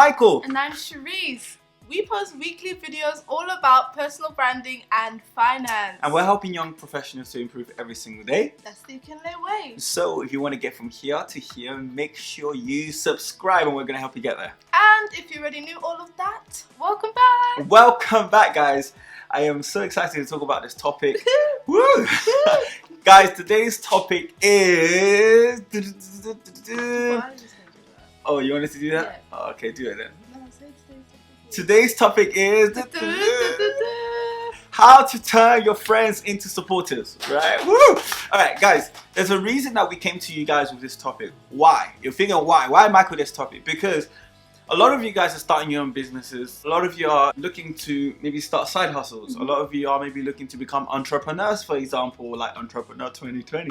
Michael. And I'm Cherise. We post weekly videos all about personal branding and finance. And we're helping young professionals to improve every single day. That's the Kinley way. So if you want to get from here to here, make sure you subscribe and we're going to help you get there. And if you already knew all of that, welcome back. Welcome back, guys. I am so excited to talk about this topic. Woo! Guys, today's topic is... Oh, you wanted to do that? Yeah. Oh, okay, do it then. No, say Today's topic is how to turn your friends into supporters, right? Woo! Alright, guys, there's a reason that we came to you guys with this topic. Why? You're thinking, why? Why Michael this topic? Because a lot of you guys are starting your own businesses. A lot of you are looking to maybe start side hustles. A lot of you are maybe looking to become entrepreneurs, for example, like Entrepreneur 2020.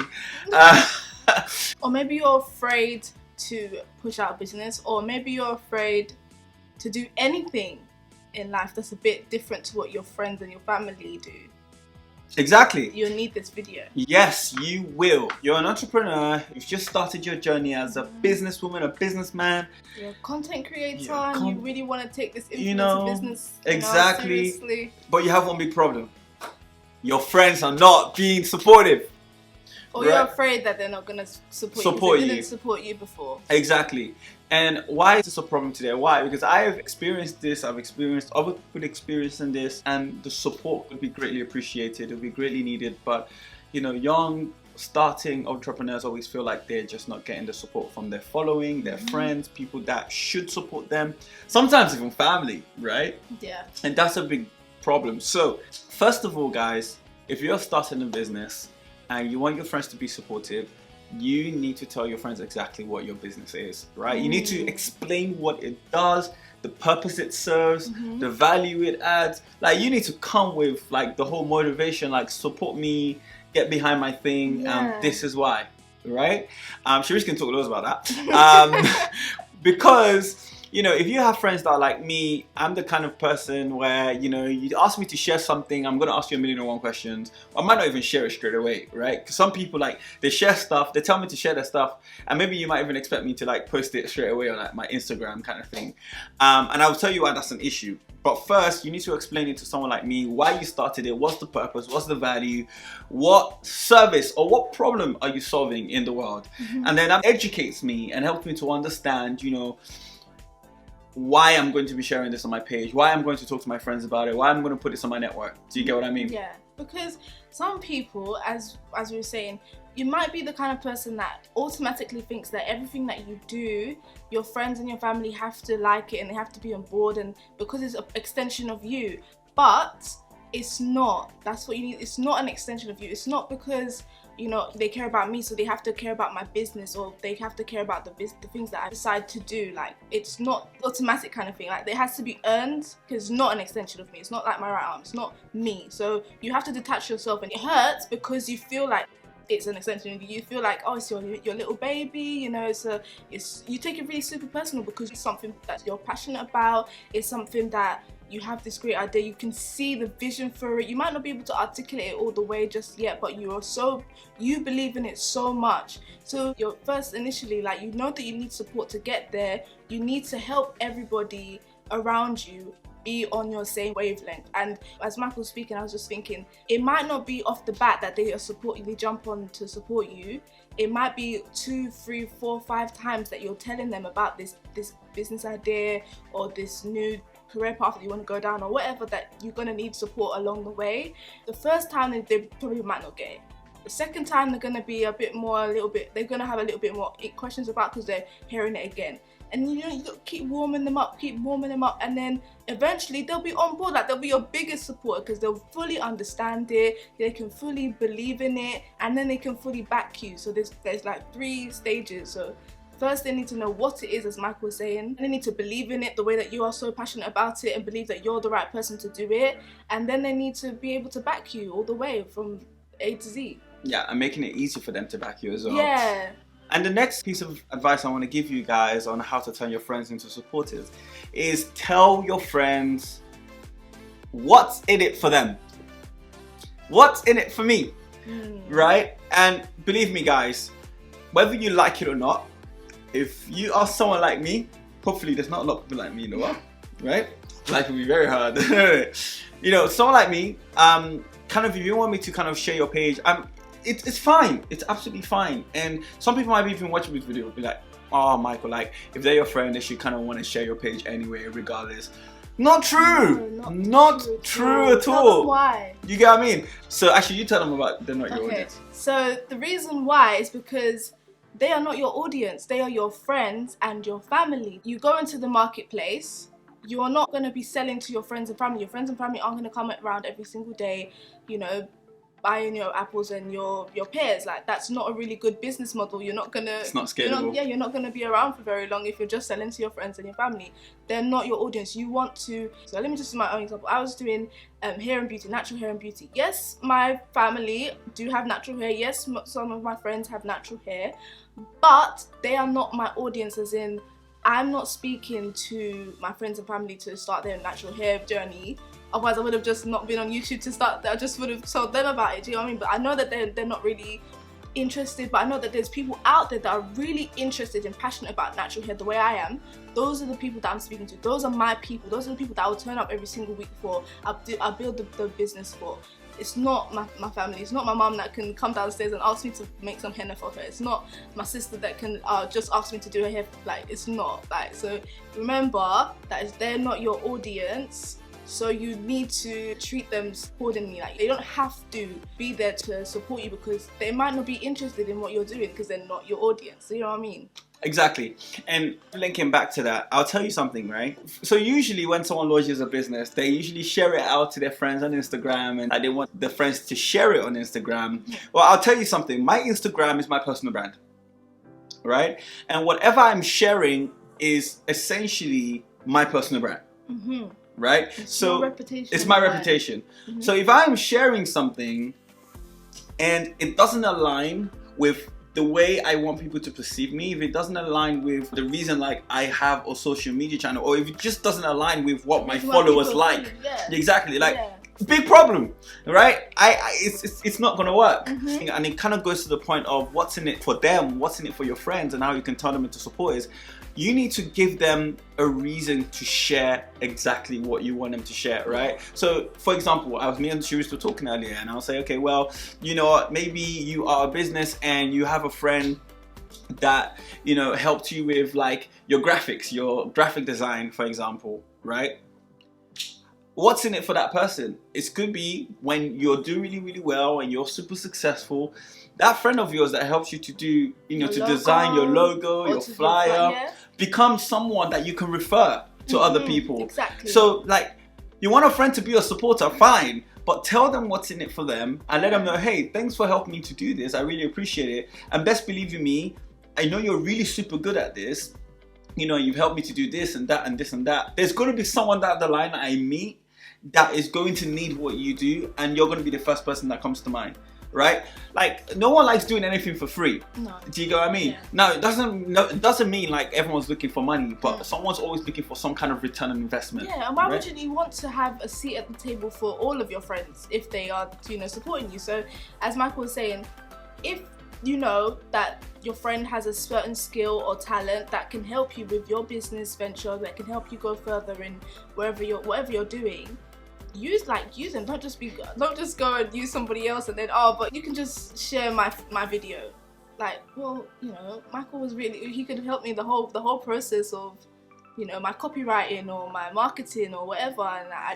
Or maybe you're afraid to push out a business, or maybe you're afraid to do anything in life that's a bit different to what your friends and your family do. Exactly. You'll need this video. Yes, you will. You're an entrepreneur. You've just started your journey as a businesswoman, a businessman. You're a content creator, Yeah, and you really want to take this influencer business exactly. seriously. But you have one big problem. Your friends are not being supportive. Or you're afraid that they're not going to support you. They didn't support you before. Exactly. And why is this a problem today? Why? Because I have experienced this, I've experienced other people experiencing this, and the support would be greatly appreciated, it would be greatly needed. But, you know, young starting entrepreneurs always feel like they're just not getting the support from their following, their friends, people that should support them, sometimes even family, right? Yeah. And that's a big problem. So, first of all, guys, if you're starting a business and you want your friends to be supportive, you need to tell your friends exactly what your business is, right? You need to explain what it does, the purpose it serves, the value it adds. Like, you need to come with like the whole motivation, like, support me, get behind my thing, this is why, right? Cherise can talk loads about that. Because, you know, if you have friends that are like me, I'm the kind of person where, you know, you ask me to share something, I'm going to ask you 1,000,001 questions. I might not even share it straight away, right? Because some people, like, they share stuff, they tell me to share their stuff, and maybe you might even expect me to, like, post it straight away on, like, my Instagram kind of thing. And I'll tell you why that's an issue. But first, you need to explain it to someone like me, why you started it, what's the purpose, what's the value, what service or what problem are you solving in the world? And then that educates me and helps me to understand, you know, why I'm going to be sharing this on my page, why I'm going to talk to my friends about it, why I'm going to put this on my network. Do you get what I mean? Yeah, because some people, as we were saying, you might be the kind of person that automatically thinks that everything that you do, your friends and your family have to like it and they have to be on board, and because it's an extension of you. But it's not. That's what you need. It's not an extension of you. It's not because, you know, they care about me, so they have to care about my business, or they have to care about the things that I decide to do. Like, it's not automatic kind of thing. Like, it has to be earned, because it's not an extension of me. It's not like my right arm. It's not me. So you have to detach yourself, and it hurts because you feel like it's an extension of you. You feel like, oh, it's your little baby. You know, you take it really super personal because it's something that you're passionate about. It's something that you have this great idea, you can see the vision for it. You might not be able to articulate it all the way just yet, but you believe in it so much. So you're first initially, like, you know that you need support to get there. You need to help everybody around you be on your same wavelength. And as Michael was speaking, I was just thinking, it might not be off the bat that they jump on to support you. It might be 2, 3, 4, 5 times that you're telling them about this business idea or this new career path that you want to go down, or whatever, that you're going to need support along the way. The first time they probably might not get it. The second time they're going to be they're going to have a little bit more questions about, because they're hearing it again. And you know, you got to keep warming them up, and then eventually they'll be on board. Like, they'll be your biggest supporter because they'll fully understand it, they can fully believe in it, and then they can fully back you. So there's like 3 stages. So first, they need to know what it is, as Michael was saying, and they need to believe in it the way that you are so passionate about it and believe that you're the right person to do it. And then they need to be able to back you all the way from A to Z. Yeah, and making it easy for them to back you as well. Yeah. And the next piece of advice I want to give you guys on how to turn your friends into supporters is tell your friends what's in it for them. What's in it for me? Right? And believe me, guys, whether you like it or not, if you are someone like me, hopefully there's not a lot of people like me in the world, right? Life will be very hard. You know, someone like me, kind of, if you want me to kind of share your page, it's fine. It's absolutely fine. And some people might even watch this video and be like, oh, Michael, like, if they're your friend, they should kind of want to share your page anyway, regardless. Not true. No, not true at all. Tell them why. You get what I mean? So actually, you tell them about they're not your audience. So the reason why is because they are not your audience. They are your friends and your family. You go into the marketplace, you are not going to be selling to your friends and family. Your friends and family aren't going to come around every single day, you know, buying your apples and your pears. Like, that's not a really good business model. You're not gonna. It's not scalable. You're not gonna be around for very long if you're just selling to your friends and your family. They're not your audience. You want to. So let me just use my own example. I was doing hair and beauty, natural hair and beauty. Yes, my family do have natural hair. Yes, some of my friends have natural hair, but they are not my audience. As in, I'm not speaking to my friends and family to start their natural hair journey. Otherwise, I would have just not been on YouTube to start. I just would have told them about it. Do you know what I mean? But I know that they're not really interested. But I know that there's people out there that are really interested and passionate about natural hair the way I am. Those are the people that I'm speaking to. Those are my people. Those are the people that I will turn up every single week for. I'll build the business for. It's not my family. It's not my mum that can come downstairs and ask me to make some henna for her. It's not my sister that can just ask me to do her hair. Like, it's not. Like, so remember that they're not your audience. So you need to treat them accordingly. Like, they don't have to be there to support you because they might not be interested in what you're doing because they're not your audience. You know what I mean? Exactly. And linking back to that, I'll tell you something, right? So usually when someone launches a business, they usually share it out to their friends on Instagram, and they want their friends to share it on Instagram. Well, I'll tell you something. My Instagram is my personal brand, right? And whatever I'm sharing is essentially my personal brand. Mm-hmm. Right? It's your reputation. It's my reputation. Mm-hmm. So if I'm sharing something and it doesn't align with the way I want people to perceive me, if it doesn't align with the reason like I have a social media channel, or if it just doesn't align with what my followers like, exactly, like big problem, right? It's not gonna work. Mm-hmm. And it kind of goes to the point of what's in it for them, what's in it for your friends, and how you can turn them into supporters. You need to give them a reason to share exactly what you want them to share, right? So, for example, me and Sharice were talking earlier, and I'll say, okay, well, you know what, maybe you are a business and you have a friend that, you know, helped you with like your graphics, your graphic design, for example, right? What's in it for that person? It could be when you're doing really, really well and you're super successful, that friend of yours that helps you to do, you know, to design your logo, your flyer, becomes someone that you can refer to other people. Exactly. So, like, you want a friend to be a supporter, fine, but tell them what's in it for them and let them know, hey, thanks for helping me to do this. I really appreciate it. And best believe in me, I know you're really super good at this. You know, you've helped me to do this and that and this and that. There's going to be someone down the line that I meet that is going to need what you do, and you're going to be the first person that comes to mind. Right? Like, no one likes doing anything for free. No. Do you get what I mean? Yeah. Now, it doesn't mean like everyone's looking for money, but someone's always looking for some kind of return on investment. Yeah, and why would you want to have a seat at the table for all of your friends if they are, you know, supporting you? So, as Michael was saying, if you know that your friend has a certain skill or talent that can help you with your business venture, that can help you go further in whatever you're doing, use them. Don't just go and use somebody else and then but you can just share my video. Like, well, you know, Michael was he could help me the whole process of, you know, my copywriting or my marketing or whatever, and I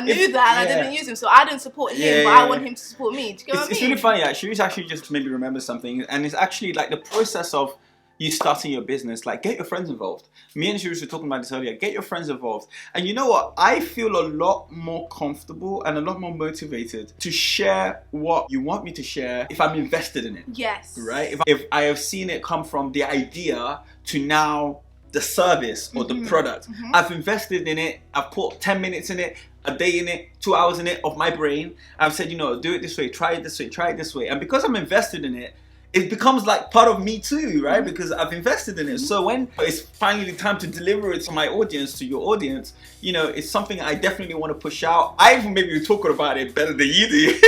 knew that and I didn't use him, so I didn't support him, but I want him to support me. Do you get what I mean? It's really funny. Sharice actually just made me remember something, and it's actually like the process of you starting your business. Like, get your friends involved. Me and Sharice were talking about this earlier. Get your friends involved. And you know what? I feel a lot more comfortable and a lot more motivated to share what you want me to share if I'm invested in it. Yes. Right? If I have seen it come from the idea to now the service or the product. I've invested in it. I've put 10 minutes in it, a day in it, 2 hours in it of my brain. I've said, you know, do it this way, try it this way, try it this way. And because I'm invested in it, it becomes like part of me too, right? Because I've invested in it. So when it's finally time to deliver it to my audience, to your audience, you know, it's something I definitely want to push out. I even maybe talking about it better than you do.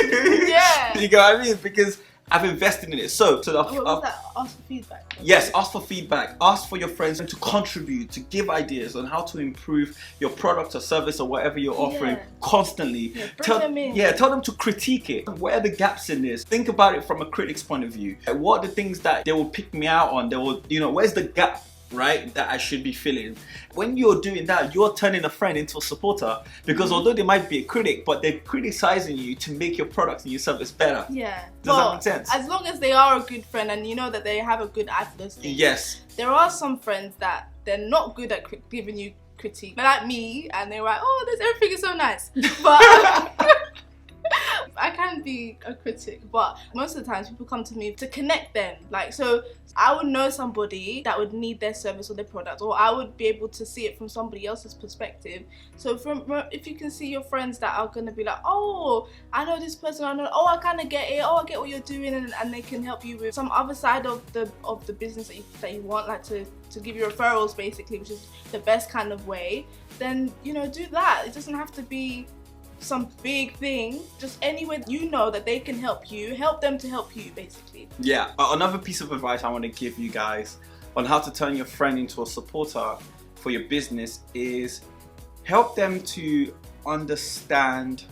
Yeah. You know what I mean? Because I've invested in it. So What was that? Ask for feedback. yes, ask for feedback. Ask for your friends to contribute, to give ideas on how to improve your product or service or whatever you're offering constantly. Bring them in. Tell them to critique it. Where are the gaps in this? Think about it from a critic's point of view. What are the things that they will pick me out on? They will, where's the gap, right, that I should be filling? When you're doing that, you're turning a friend into a supporter, because although they might be a critic, but they're criticizing you to make your products and your service better. Yeah. Does that make sense? As long as they are a good friend and you know that they have a good eye for those things. Yes. There are some friends that they're not good at giving you critique. They're like me, and they're like, oh, everything is so nice. But I can be a critic, but most of the times people come to me to connect them. Like, so I would know somebody that would need their service or their product, or I would be able to see it from somebody else's perspective. So if you can see your friends that are gonna be like, oh, I know this person, I kind of get it, I get what you're doing, and they can help you with some other side of the business that you want, like to give you referrals basically, which is the best kind of way, then do that. It doesn't have to be some big thing, just anywhere you know that they can help you, help them to help you basically. Yeah. Another piece of advice I want to give you guys on how to turn your friend into a supporter for your business is help them to understand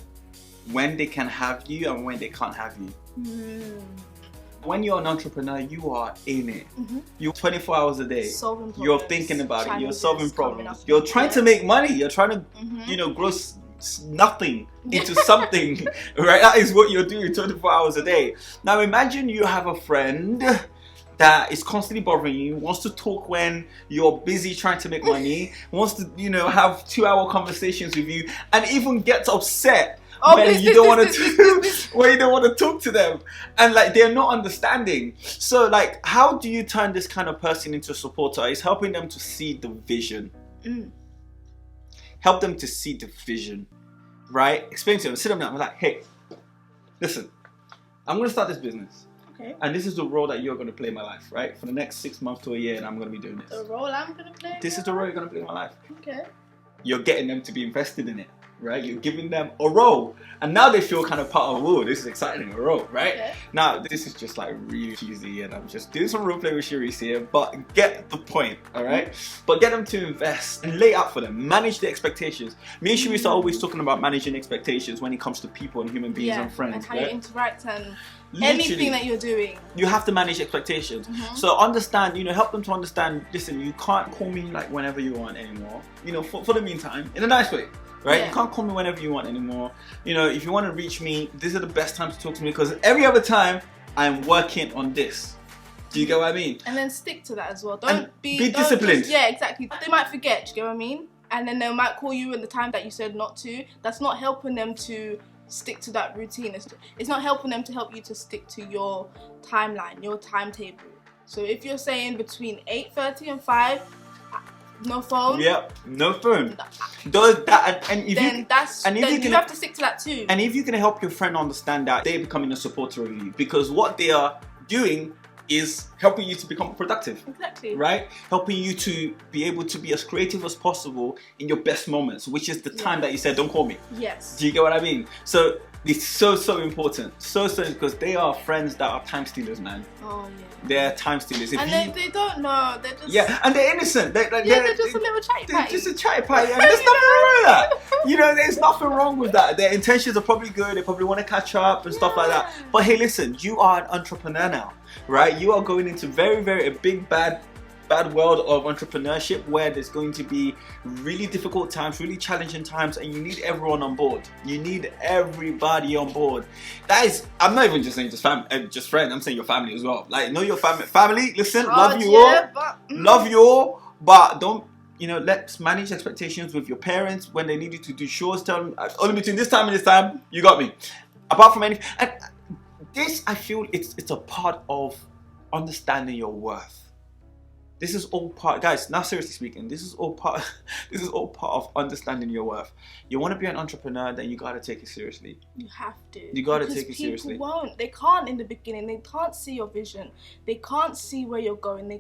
when they can have you and when they can't have you. When you're an entrepreneur, you are in it. You're 24 hours a day. Solving problems. You're thinking about it. You're solving problems. You're trying to make money. You're trying to, grow nothing into something, right? That is what you're doing 24 hours a day. Now imagine you have a friend that is constantly bothering you, wants to talk when you're busy trying to make money, wants to, have 2-hour conversations with you, and even gets upset when you don't want to talk to them, and like they're not understanding. So like, how do you turn this kind of person into a supporter? Is helping them to see the vision. Help them to see the vision, right? Explain to them, sit them down, like, hey, listen, I'm going to start this business. Okay. And this is the role that you're going to play in my life, right? For the next 6 months to a year, and I'm going to be doing this. The role I'm going to play? This is the role you're going to play in my life. Okay. You're getting them to be invested in it, right? You're giving them a role. And now they feel kind of part of, whoa, this is exciting, a role, right? Okay. Now, this is just like really cheesy, and I'm just doing some role play with Sharice here, but get the point, all right? But get them to invest and lay out for them. Manage the expectations. Me and Sharice are always talking about managing expectations when it comes to people and human beings and friends. And how you interact and Literally, anything that you're doing. You have to manage expectations. So understand, help them to understand, listen, you can't call me like whenever you want anymore. For the meantime, in a nice way. Right? Yeah. You can't call me whenever you want anymore. If you want to reach me, these are the best times to talk to me, because every other time I'm working on this. Do you get what I mean? And then stick to that as well. Don't be disciplined. Yeah, exactly. They might forget, do you get what I mean? And then they might call you in the time that you said not to. That's not helping them to stick to that routine. It's not helping them to help you to stick to your timeline, your timetable. So if you're saying between 8:30 and 5, no phone. Yep, no phone. Does that, and if you have to stick to that too. And if you can help your friend understand that, they're becoming a supporter of you, because what they are doing is helping you to become productive. Exactly. Right? Helping you to be able to be as creative as possible in your best moments, which is the time that you said, don't call me. Yes. Do you get what I mean? So it's so important. So because they are friends that are time stealers, man. Oh yeah. They're time stealers. They don't know. They're just and they're innocent. They're just a little chatty They're patty. just a chatty patty, and there's nothing wrong with that. There's nothing wrong with that. Their intentions are probably good. They probably want to catch up and stuff like that. But hey, listen, you are an entrepreneur now, right? You are going into very, very a big bad world of entrepreneurship, where there's going to be really difficult times, really challenging times, and you need everyone on board. You need everybody on board. That is, I'm not even just saying just friend. I'm saying your family as well. Like, know your family. Family, listen, love you all, but don't. Let's manage expectations with your parents when they need you to do chores. Tell them only between this time and this time, you got me. Apart from anything, and this, I feel it's a part of understanding your worth. This is all part, guys. Now, seriously speaking, this is all part of understanding your worth. You want to be an entrepreneur, then you gotta take it seriously. You have to. You gotta take it seriously. People won't. They can't in the beginning. They can't see your vision. They can't see where you're going. They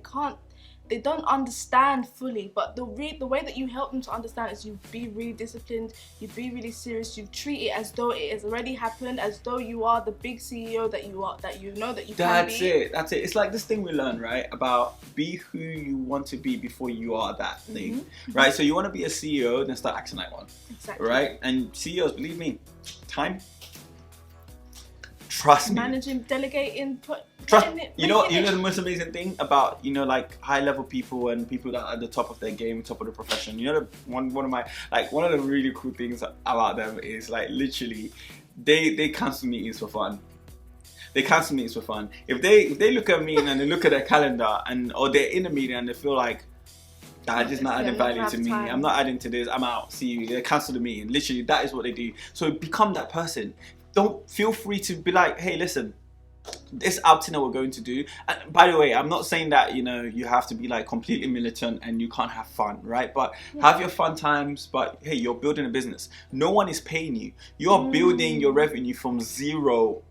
they don't understand fully. But the way that you help them to understand is you be really disciplined, you be really serious, you treat it as though it has already happened, as though you are the big CEO that you are, that you know that you can be. That's it. It's like this thing we learn, right? About be who you want to be before you are that thing, right? So you want to be a CEO, then start acting like one. Exactly. Right? And CEOs, believe me, time. Trust me. Managing, delegating, you know the most amazing thing about, you know, like high level people and people that are at the top of their game, top of the profession. You know, one of the really cool things about them is like literally, they cancel meetings for fun. They cancel meetings for fun. If they look at me and they look at their calendar or they're in a meeting and they feel like, that is not adding value to me. I'm not adding to this. I'm out. See you. They cancel the meeting. Literally, that is what they do. So become that person. Don't feel free to be like, hey, listen, this outing that we're going to do. And by the way, I'm not saying that, you know, you have to be like completely militant and you can't have fun, right? But have your fun times. But hey, you're building a business. No one is paying you. You're building your revenue from zero.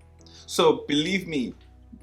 So believe me,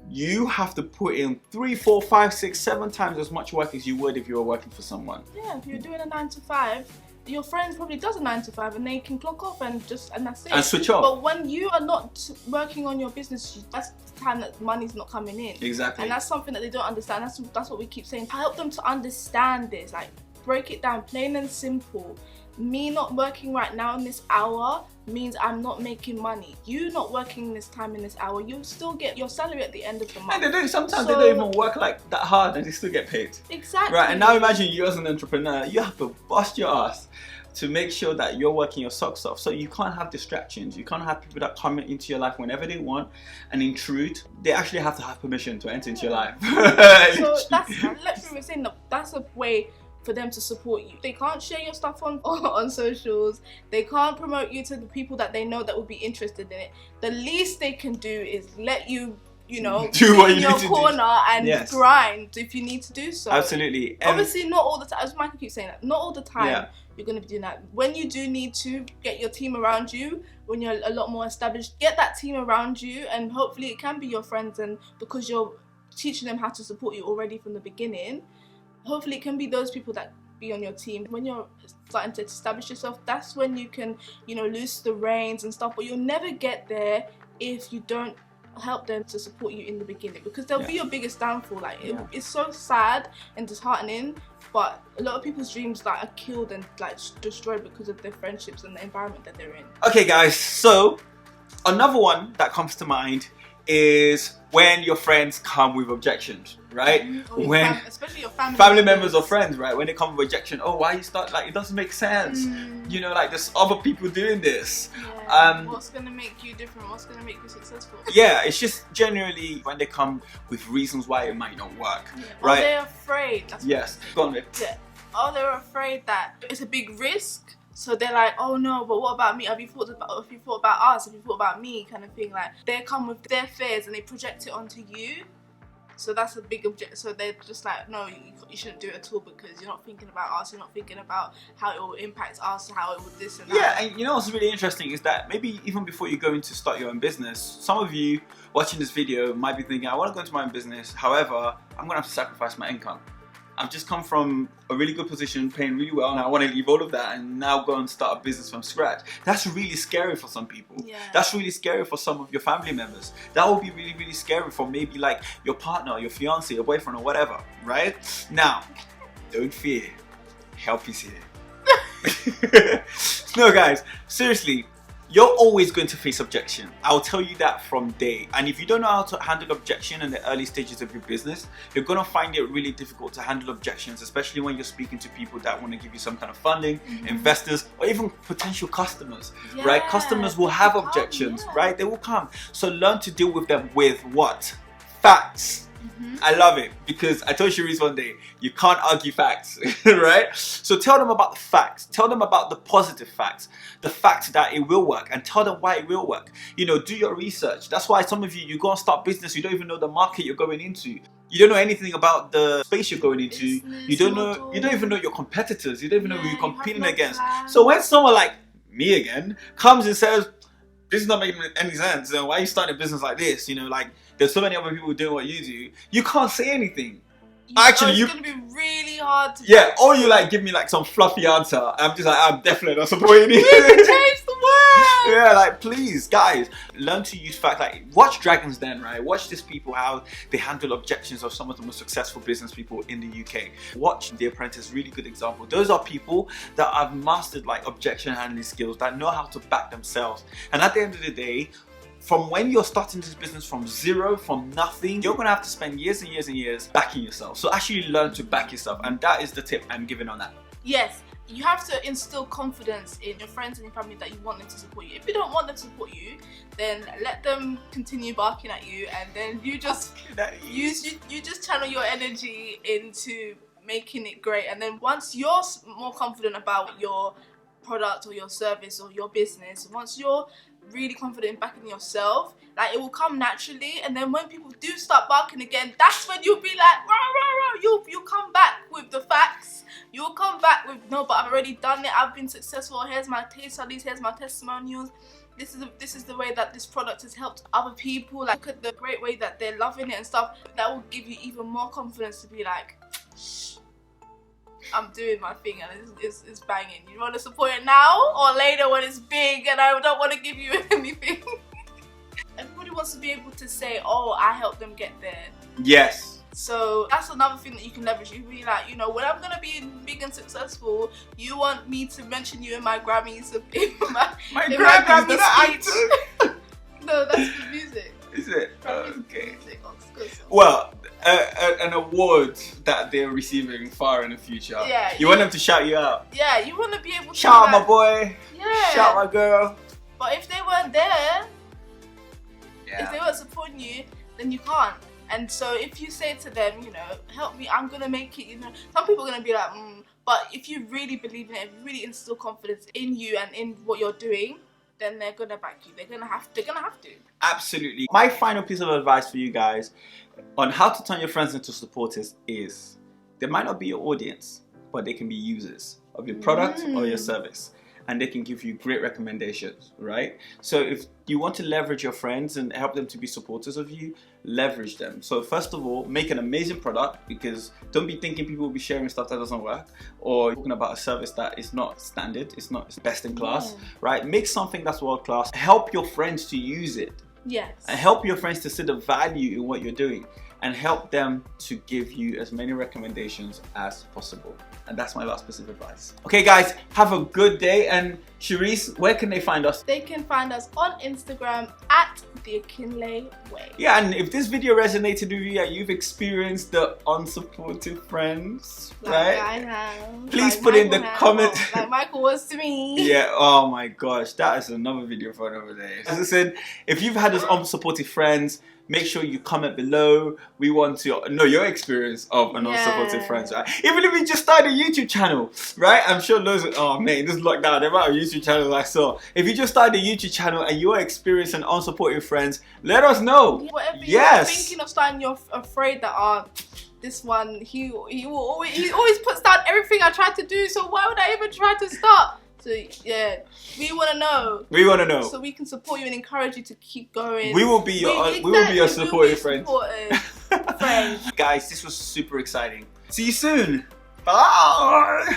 you have to put in 3, 4, 5, 6, 7 times as much work as you would if you were working for someone. Yeah, if you're doing a 9 to 5, your friend probably does a 9 to 5 and they can clock off and that's it. And switch off. But when you are not working on your business, that's the time that money's not coming in. Exactly. And that's something that they don't understand. That's what we keep saying. Help them to understand this. Like, break it down, plain and simple. Me not working right now in this hour means I'm not making money. You not working this time in this hour, you'll still get your salary at the end of the month. And sometimes they don't even work like that hard and they still get paid. Exactly. Right, and now imagine you as an entrepreneur, you have to bust your ass to make sure that you're working your socks off. So you can't have distractions. You can't have people that come into your life whenever they want and intrude. They actually have to have permission to enter into your life. So let's be saying that's a way for them to support you. They can't share your stuff on socials. They can't promote you to the people that they know that would be interested in it. The least they can do is let you, you know, do what you in your need to corner and grind if you need to do so. Absolutely. Obviously, not all the time. As Michael keeps saying that, not all the time you're going to be doing that. When you do need to get your team around you, when you're a lot more established, get that team around you, and hopefully it can be your friends, and because you're teaching them how to support you already from the beginning, hopefully it can be those people that be on your team. When you're starting to establish yourself, that's when you can, you know, loose the reins and stuff. But you'll never get there if you don't help them to support you in the beginning, because they'll be your biggest downfall. Like it's so sad and disheartening, but a lot of people's dreams like are killed and like destroyed because of their friendships and the environment that they're in. Okay guys, so another one that comes to mind is when your friends come with objections, right? When especially your family members or friends, right? When they come with rejection, oh, why you start, like, it doesn't make sense. You know, like there's other people doing this. What's gonna make you different? What's gonna make you successful? Yeah, it's just generally when they come with reasons why it might not work, right? Or they're afraid. Yes, go on, Viv. Or they're afraid that it's a big risk. So they're like, oh no, but what about me? Have you thought about us? Have you thought about me? Kind of thing. Like, they come with their fears and they project it onto you. So that's a big object. So they're just like, no, you shouldn't do it at all, because you're not thinking about us. You're not thinking about how it will impact us, how it will this and that. Yeah, and you know what's really interesting is that maybe even before you're going to start your own business, some of you watching this video might be thinking, I want to go into my own business. However, I'm going to have to sacrifice my income. I've just come from a really good position, paying really well, and I want to leave all of that and now go and start a business from scratch. That's really scary for some people. Yeah. That's really scary for some of your family members. That will be really, really scary for maybe like your partner, your fiance, your boyfriend, or whatever, right? Now, don't fear. Help is here. No, guys, seriously. You're always going to face objection. I'll tell you that from day. And if you don't know how to handle objection in the early stages of your business, you're going to find it really difficult to handle objections, especially when you're speaking to people that want to give you some kind of funding, investors, or even potential customers, right? Customers will have objections, right? They will come. So learn to deal with them with what? Facts. I love it, because I told Sharice one day, you can't argue facts, right? So tell them about the facts. Tell them about the positive facts, the fact that it will work, and tell them why it will work. You know, do your research. That's why some of you go and start business, you don't even know the market you're going into. You don't know anything about the space you're going into. You don't even know your competitors. You don't even know who you're competing against. So when someone like me again comes and says, this is not making any sense, why are you starting a business like this? You know, like, there's so many other people doing what you do. You can't say anything. it's gonna be really hard to. Yeah, or you like give me like some fluffy answer. I'm just like, I'm definitely not supporting you. Change the world. Yeah, like please, guys, learn to use facts. Like watch Dragon's Den, right? Watch these people how they handle objections of some of the most successful business people in the UK. Watch The Apprentice, really good example. Those are people that have mastered like objection handling skills, that know how to back themselves. And at the end of the day, from when you're starting this business from zero, from nothing, you're gonna have to spend years and years and years backing yourself. So actually learn to back yourself, and that is the tip I'm giving on that. Yes, you have to instill confidence in your friends and your family that you want them to support you. If you don't want them to support you, then let them continue barking at you, and then you just you just channel your energy into making it great. And then once you're more confident about your product or your service or your business, once you're really confident in backing yourself, like it will come naturally. And then when people do start barking again, that's when you'll be like, rah, rah, rah. You'll come back with the facts. You'll come back with, no, but I've already done it, I've been successful, here's my case studies, here's my testimonials, this is the way that this product has helped other people, like look at the great way that they're loving it and stuff. That will give you even more confidence to be like, shh, I'm doing my thing and it's banging. You want to support it now or later when it's big and I don't want to give you anything? Everybody wants to be able to say, oh, I helped them get there. Yes. So that's another thing that you can leverage. You be like, you know, when I'm gonna be big and successful, you want me to mention you in my Grammys, in my Grammy speech. No, that's the music. Is it? Grammys Okay. Music. Well, an award that they're receiving far in the future. Yeah. You want them to shout you out. Yeah, you want to be able to shout out my boy. Yeah. Shout out my girl. But if they weren't there, yeah, if they weren't supporting you, then you can't. And so if you say to them, you know, help me, I'm gonna make it, you know, some people are gonna be like, but if you really believe in it, if you really instill confidence in you and in what you're doing, then they're gonna back you. They're gonna have to. Absolutely. My final piece of advice for you guys on how to turn your friends into supporters is, they might not be your audience, but they can be users of your product or your service. And they can give you great recommendations, right? So if you want to leverage your friends and help them to be supporters of you, leverage them. So first of all, make an amazing product, because don't be thinking people will be sharing stuff that doesn't work, or talking about a service that is not standard, it's not best in class, right? Make something that's world class. Help your friends to use it. Yes. And help your friends to see the value in what you're doing, and help them to give you as many recommendations as possible. And that's my last piece of advice. Okay guys, have a good day. And Cherise, where can they find us? They can find us on Instagram at The Akinle Way. Yeah, and if this video resonated with you, you've experienced the unsupportive friends, right? I have. Please put in the comment. Like Michael was to me. Yeah, oh my gosh, that is another video for another day. As I said, if you've had those unsupportive friends, make sure you comment below. We want to know your experience of an unsupportive friend, right? Even if you just started a YouTube channel, right? I'm sure loads of, oh man, this lockdown, the amount of YouTube channels I saw. If you just started a YouTube channel and you are experiencing unsupportive friends, let us know. Whatever you're thinking of starting, you're afraid that, this one, he always puts down everything I tried to do, so why would I even try to start? So yeah, we want to know. We want to know. So we can support you and encourage you to keep going. We will be your supportive friends. Guys, this was super exciting. See you soon. Bye.